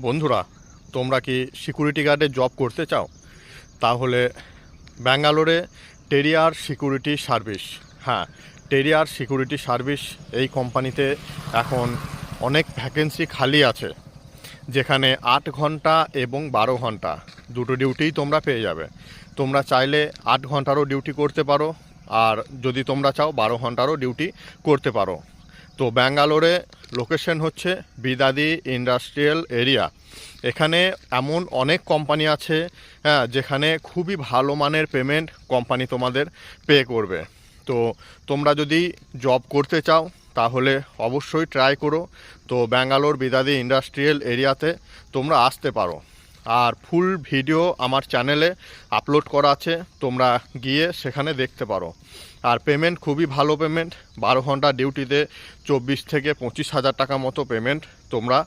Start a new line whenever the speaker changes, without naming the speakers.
বন্ধুরা, তোমরা কি সিকিউরিটি গার্ডে জব করতে চাও? তাহলে ব্যাঙ্গালোরে টেরিয়ার সিকিউরিটি সার্ভিস, হ্যাঁ, টেরিয়ার সিকিউরিটি সার্ভিস এই কোম্পানিতে এখন অনেক ভ্যাকেন্সি খালি আছে, যেখানে 8 ঘন্টা এবং 12 ঘন্টা দুটো ডিউটিই তোমরা পেয়ে যাবে। তোমরা চাইলে 8 ঘন্টারও ডিউটি করতে পারো, আর যদি তোমরা চাও 12 ঘন্টারও ডিউটি করতে পারো। তো ব্যাঙ্গালোরে লোকেশন হচ্ছে বিদাদি ইন্ডাস্ট্রিয়াল এরিয়া। এখানে এমন অনেক কোম্পানি আছে, হ্যাঁ, যেখানে খুবই ভালো মানের পেমেন্ট কোম্পানি তোমাদের পে করবে। তো তোমরা যদি জব করতে চাও তাহলে অবশ্যই ট্রাই করো। তো ব্যাঙ্গালোর বিদাদি ইন্ডাস্ট্রিয়াল এরিয়াতে তোমরা আসতে পারো। আর ফুল ভিডিও আমার চ্যানেলে আপলোড করা আছে, তোমরা গিয়ে সেখানে দেখতে পারো। আর পেমেন্ট খুবই ভালো পেমেন্ট, 12 ঘন্টা ডিউটিতে 24 থেকে 25 হাজার টাকা মতো পেমেন্ট তোমরা